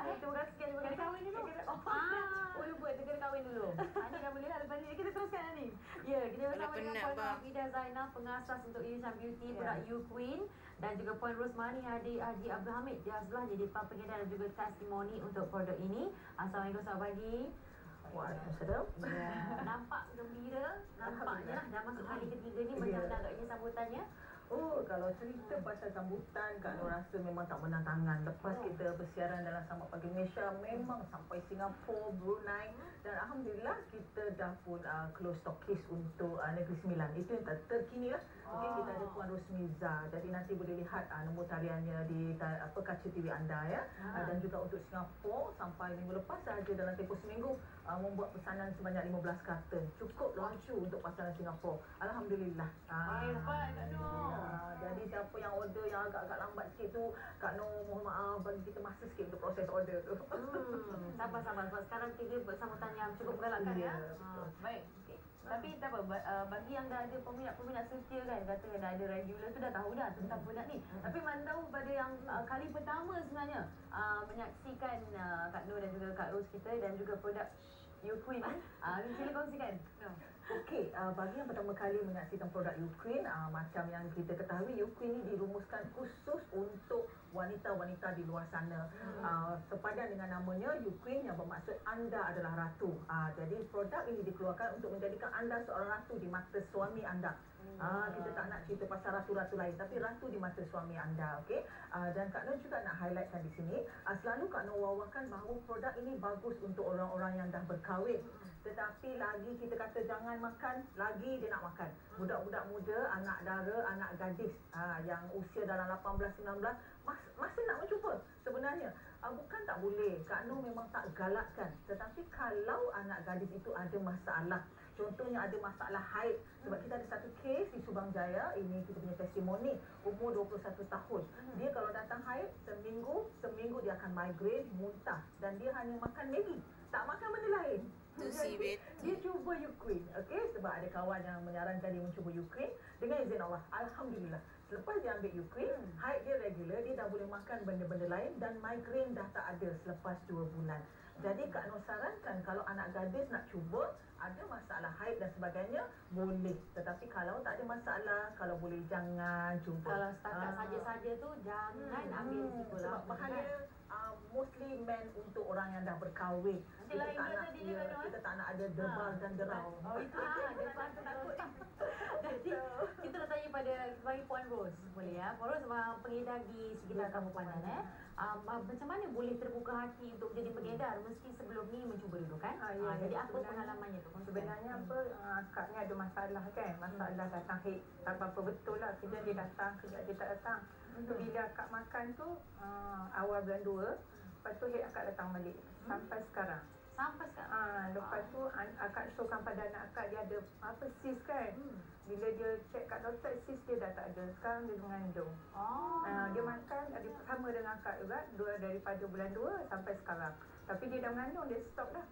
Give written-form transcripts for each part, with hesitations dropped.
Terima kasih sekali. Kena kahwin dulu. Oh lupa, kena kahwin dulu. Ini dah boleh lah lepas ni. Kita teruskan ni. Ya, kita bersama dengan Puan Hamidah Zainal, pengasas untuk Ilsham Beauty, produk You Queen, dan juga Puan Rosmani Haji Abdul Hamid. Dia sebelah jadi pengedar dan juga testimoni untuk produk ini. Assalamualaikum, selamat pagi. Waalaikumsalam. Ya, nampak gembira. Nampaknya lah dah masuk kali ketiga ni. Macam mana agaknya sambutannya? Oh, kalau cerita pasal sambutan, Kak Nur rasa memang tak menang tangan. Lepas kita bersiaran dalam Selamat Pagi Malaysia, memang sampai Singapura, Brunei, dan Alhamdulillah kita dah pun close stokis untuk Negeri Sembilan. Itu yang terkini lah. Mungkin kita ada Puan Rosmiza. Jadi nanti boleh lihat nombor taliannya di kaca TV anda ya. Dan juga untuk Singapura, sampai minggu lepas sahaja dalam tempoh seminggu membuat pesanan sebanyak 15 karton. Cukup laju untuk pasaran Singapura. Alhamdulillah. Baik, Kak Nur. Jadi siapa yang order yang agak-agak lambat sikit tu, Kak Nur mohon maaf, bagi kita masa sikit untuk proses order tu. Sabar-sabar. Sebab sekarang kita sambutan yang cukup menggalakkan ya. Baik. Okay. Tapi tak apa, bagi yang dah ada peminat-peminat setia kan, kata dah ada regular tu dah tahu dah tentang produk ni. Tapi mana tahu pada yang kali pertama sebenarnya menyaksikan Kak Nur dan juga Kak Ros kita dan juga produk You Queen ni, sila kongsikan. Okey, bagi yang pertama kali menyaksikan produk You Queen, macam yang kita ketahui, You Queen ni dirumuskan khusus untuk wanita-wanita di luar sana. Sepadan dengan namanya You Queen, yang bermaksud anda adalah ratu. Jadi produk ini dikeluarkan untuk menjadikan anda seorang ratu di mata suami anda. Kita tak nak cerita pasal ratu-ratu lain, tapi ratu di mata suami anda. Okey. Dan Kak Nur juga nak highlightkan di sini, selalu Kak Nur wawakan bahawa produk ini bagus untuk orang-orang yang dah berkahwin. Tetapi lagi kita kata jangan makan, lagi dia nak makan. Budak-budak muda, anak dara, anak gadis yang usia dalam 18-19 masih nak mencuba sebenarnya. Bukan tak boleh, Kak Nur memang tak galakkan. Tetapi kalau anak gadis itu ada masalah, contohnya ada masalah haid, sebab kita ada satu kes di Subang Jaya, ini kita punya testimoni, umur 21 tahun. Dia kalau datang haid, seminggu dia akan migraine, muntah, dan dia hanya makan Maggi, tak makan benda lain. Jadi, dia cuba You Queen, okey, sebab ada kawan yang menyarankan dia mencuba You Queen. Dengan izin Allah, Alhamdulillah, selepas dia ambil You Queen, haid dia regular, dia dah boleh makan benda-benda lain, dan migraine dah tak ada selepas 2 bulan. Jadi Kak Nur sarankan, kalau anak gadis nak cuba, ada masalah haid dan sebagainya, boleh. Tetapi kalau tak ada masalah, kalau boleh jangan cuba. Kalau setakat saja-saja tu, jangan ambil risiko lah. Sebab bahaya, mostly men untuk orang yang dah berkahwin. Kita tak nak ada debar dan derau. Itu debar tu takut. Jadi kita nak tanya pada bagi Puan Ros, boleh ya? Puan Ros pengedar di sekitar Kampung Pandan macam mana boleh terbuka hati untuk jadi pengedar meski sebelum ni mencuba dulu kan? Jadi apa pengalamannya tu? Sebenarnya Kak ni ada masalah kan, masalah datang haid, tak apa betul lah, kejap dia datang, kejap dia tak datang. Bila Kak makan tu awal bulan 2, lepas tu haid Kak datang balik sampai sekarang. Lepas tu akak showkan pada anak akak, dia ada sis kan. Bila dia check kat doktor, sis dia dah tak ada. Sekarang dia mengandung. Dia makan sama dengan akak juga, daripada bulan 2 sampai sekarang. Tapi dia dah mengandung, dia stop dah.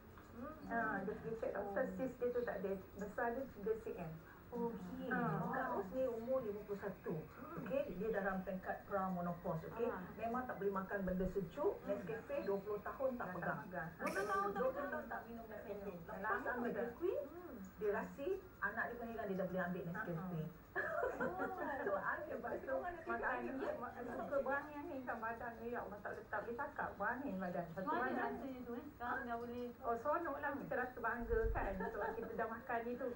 Dia pergi check doktor, sis dia tu tak ada. Besar dia 3 cm. Okey. Kak Ros ni umur 51. Okey, dia dalam peringkat pramonopause. Okey, memang tak boleh makan benda sejuk. Nescafe 20 tahun tak pegang. 20 tahun tak minum Nescafe. Lepas ambil The Queen, dia rasi anak dia pun heran dia dah boleh ambil Nescafe. So makan suka berangin ni kan badan ni, ya Allah tak boleh cakap, berangin badan. Mana rasanya tu sekarang dah boleh. Seronok lah, kita rasa bangga kan. Sebab kita dah makan ni tu.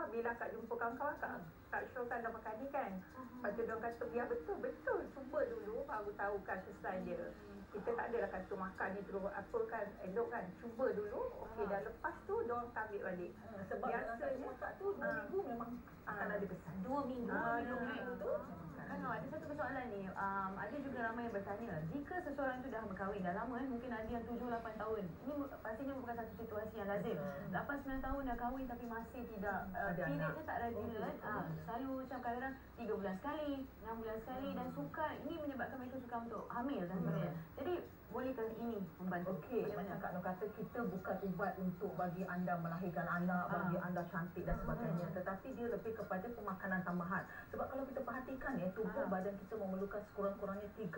Bila Kak jumpa kawan-kawan, Kak show kan dah makan ni kan. Lepas tu diorang kata, ya betul, cuba dulu baru tahu kan style dia. Kita tak adalah kata makan ni terus apa kan, elok kan. Cuba dulu, okey dah, lepas tu diorang ambil balik. Sebab biasanya tak tu 2 minggu memang akan ada kesan. 2 minggu. 2 minggu tu. Kan ada satu persoalan ni, ada juga ramai yang bertanya, jika seseorang tu dah berkahwin dah lama mungkin ada yang 7-8 tahun. Ini pastinya bukan satu situasi yang lazim. 8-9 tahun dah kahwin tapi masih tidak periodnya tak regular. Selalu macam kadang-kadang 3 bulan sekali, 6 bulan sekali, dan sukar. Ini menyebabkan mereka sukar untuk hamil dan sebagainya. Jadi bolehkah ini membantu? Okey, macam Kak Nur kata, kita bukan ubat untuk bagi anda melahirkan anak, bagi anda cantik dan sebagainya. Tetapi dia lebih kepada pemakanan tambahan. Sebab kalau kita perhatikan ya, tubuh badan kita memerlukan sekurang-kurangnya 13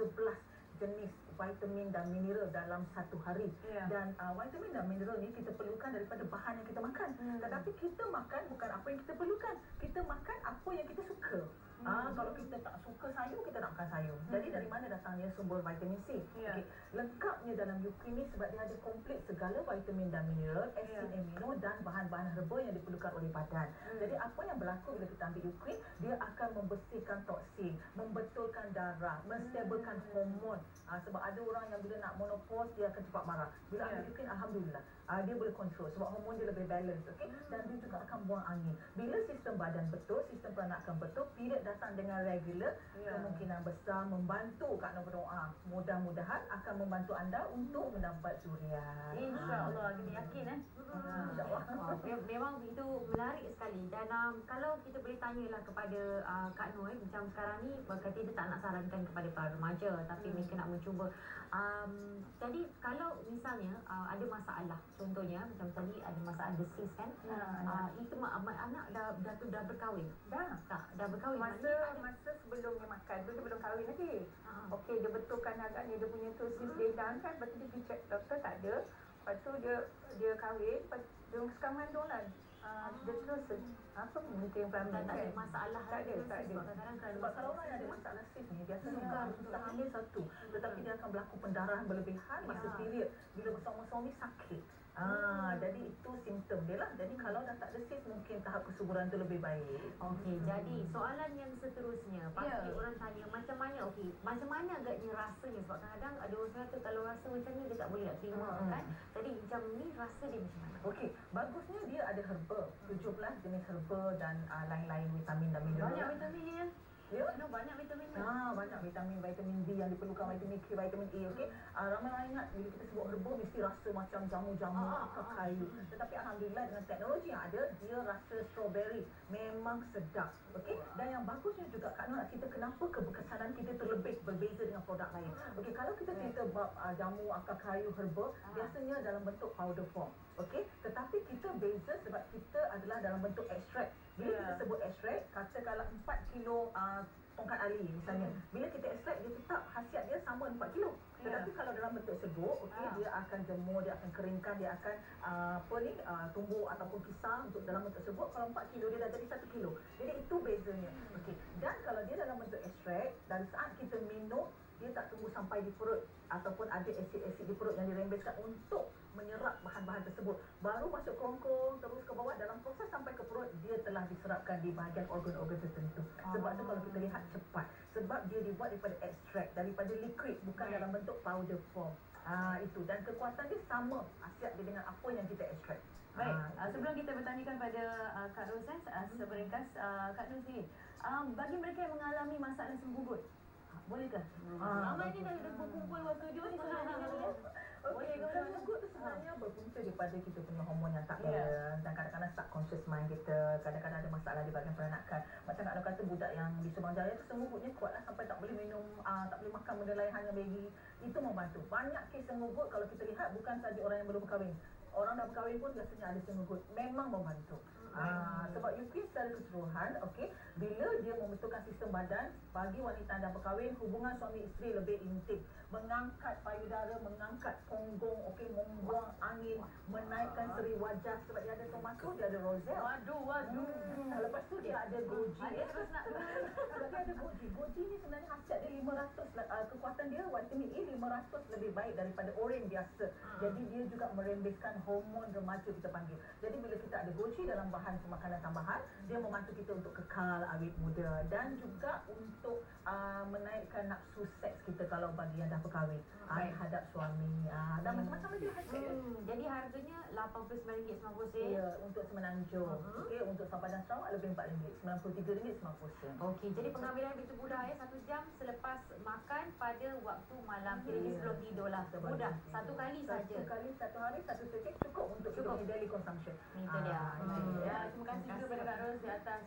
jenis vitamin dan mineral dalam satu hari. Dan vitamin dan mineral ni kita perlukan daripada bahan yang kita makan. Tetapi kita makan bukan apa yang kita perlukan. Kita makan apa yang kita suka. Kalau kita tak suka sayur, kita nak makan sayur. Jadi dari mana datangnya sumber vitamin C? Okay. Lengkapnya dalam Eucerin ni sebab dia ada komplit segala vitamin dan mineral, asid amino dan bahan-bahan herba yang diperlukan oleh badan. Jadi apa yang berlaku bila kita ambil Eucerin, dia akan membersihkan toksin, membetulkan darah, menstabilkan hormon. Sebab ada orang yang bila nak menopause dia akan cepat marah. Bila ambil Eucerin, alhamdulillah, dia boleh kontrol sebab hormon dia lebih balance, okey. Dan dia juga akan buang angin. Bila sistem badan betul, sistem peranakan betul, period datang dengan regular, kemungkinan besar membantu Kak Nur berdoa. Mudah-mudahan akan membantu anda untuk mendapat durian. InsyaAllah, kita yakin InsyaAllah. Memang itu menarik sekali. Dan kalau kita boleh tanyalah kepada Kak Nur, macam sekarang ni kata dia tak nak sarankan kepada para remaja, tapi mereka nak mencuba. Jadi kalau misalnya ada masalah, contohnya macam tadi ada masalah desis kan, itu anak dah berkahwin. Dah berkahwin. Masa sebelum dia makan tu, dia belum kahwin lagi. Okey, dia betulkan agaknya dia punya tu sis dedang kan. Lepas tu dia pergi check doktor, tak ada. Lepas tu dia kahwin, lepas dia sekarang mandung lah. Dia terus apa mungkin yang peramin tak ada masalah. Tak ada. Sebab kalau orang yang ada masalah sis ni, biasanya tak hanya satu, tetapi dia akan berlaku pendarahan berlebihan masa period. Bila bersama suami sakit. Jadi itu simptom dia lah. Jadi kalau dah tak ada sis, mungkin tahap kesuburan tu lebih baik. Okey, jadi soalan yang seterusnya, pasti orang tanya macam mana, macam mana agaknya rasanya? Sebab kadang-kadang ada orang kata kalau rasa macam ni dia tak boleh nak terima kan. Jadi macam ni rasa dia macam mana? Okey, bagusnya dia ada herba, 17 jenis herba dan lain-lain vitamin dan mineral. Banyak vitaminnya. Banyak vitamin. Banyak vitamin D yang diperlukan, vitamin K, vitamin E, okey. Ramai orang ingat bila kita sebut herba mesti rasa macam jamu-jamu, akar kayu. Tetapi alhamdulillah dengan teknologi yang ada, dia rasa strawberry. Memang sedap, okey. Dan yang bagusnya juga Kak Nur nak cerita kenapa keberkesanan kita terlebih berbeza dengan produk lain. Okey, kalau kita cerita bab jamu, akar kayu, herba, biasanya dalam bentuk powder form, okey. Tetapi kita beza sebab kita adalah dalam bentuk ekstrak. Bila kita sebut ekstrak, katakanlah 4 kilo tongkat ali misalnya. Bila kita ekstrak, dia tetap khasiat dia sama 4 kilo. Tetapi kalau dalam bentuk serbuk, dia akan jemur, dia akan keringkan, dia akan tumbuk ataupun pisang untuk dalam bentuk serbuk. Kalau 4 kilo, dia dah jadi 1 kilo. Jadi itu bezanya. Okey. Dan kalau dia dalam bentuk ekstrak, dari saat kita minum, dia tak tunggu sampai di perut ataupun ada asid-asid di perut yang dirembeskan untuk menyerap bahan-bahan tersebut. Baru masuk kerongkong, terus ke bawah, dalam proses sampai ke perut, dia telah diserapkan di bahagian organ-organ tertentu. Sebab tu kalau kita lihat cepat. Sebab dia dibuat daripada ekstrak, daripada liquid, bukan dalam bentuk powder form. Itu. Dan kekuatan dia sama khasiat dia dengan apa yang kita ekstrak. Baik, sebelum kita bertanyakan pada Kak Ros, seringkas Kak Ros sendiri, bagi mereka yang mengalami masalah senggugut, bolehkah? Ramai ni dah berkumpul waktu dia ni sebenarnya. Okey, senggugut tu sebenarnya berpunca daripada kita punya hormon yang tak balance dan kadang-kadang subconscious mind kita, kadang-kadang ada masalah di bahagian peranakan. Macam nak kata budak yang di Subang Jaya tu senggugutnya kuatlah sampai tak boleh minum, tak boleh makan benda lain, hanya Maggi. Itu membantu. Banyak kes senggugut kalau kita lihat bukan saja orang yang belum berkahwin. Orang dah berkahwin pun biasanya ada senggugut. Memang membantu. Sebab Eucerin secara keseluruhan, okey, bila dia membetulkan sistem badan, bagi wanita yang dah berkahwin, hubungan suami isteri lebih intim, mengangkat payudara, mengangkat punggung, okey, membuang angin, menaikkan seri wajah sebab dia ada tomato, dia ada roselle. Waduh. Lepas tu dia ada goji. Terus nak Sebab dia ada goji. Goji ni sebenarnya khasiat dia 500, kekuatan dia vitamin E 500 lebih baik daripada oren biasa. Jadi dia juga merembeskan hormon remaja kita panggil. Jadi bila kita ada goji dalam bahan pemakanan tambahan, dia membantu kita untuk kekal awet muda dan juga untuk menaikkan nafsu seks kita kalau bagi yang dah berkahwin terhadap suami. Dan macam-macam lagi khasiat dia. Jadi harganya RM89.90. Ya, untuk Semenanjung. Okey, untuk Sabah dan Sarawak lebih RM4, RM93.90. Okey, jadi pengambilan begitu mudah 1 jam selepas makan pada waktu malam. Jadi sebelum tidur lah. Mudah. Satu kali saja. Satu hari, satu titik cukup untuk kita punya daily consumption. Itu dia. Terima kasih juga kepada Kak Ros di atas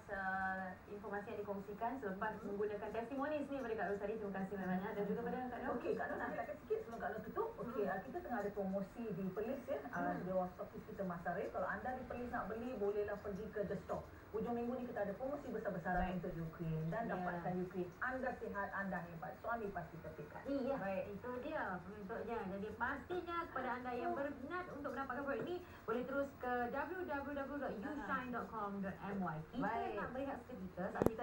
informasi yang dikongsikan selepas menggunakan testimoni ni pada Kak Ros tadi. Terima kasih banyak dan juga pada Kak Nur. Okey, Kak Nur nak cakap sikit sebelum Kak Nur tutup. Okey, kita tengah ada promosi di Perlis ya. Di Stokis kita Masarif. Kalau anda di Perlis nak beli, bolehlah pergi ke The Stock. hujung minggu ni kita ada promosi besar-besaran untuk Ukraine dan dapatkan Ukraine. Anda sihat, anda hebat, suami pasti terpikat. Iya, Baik. itu dia penuntuknya. Jadi pastinya kepada anda yang berminat untuk mendapatkan produk ini, boleh terus ke www.ushine.com.my. Kita nak berehat seketika saat kita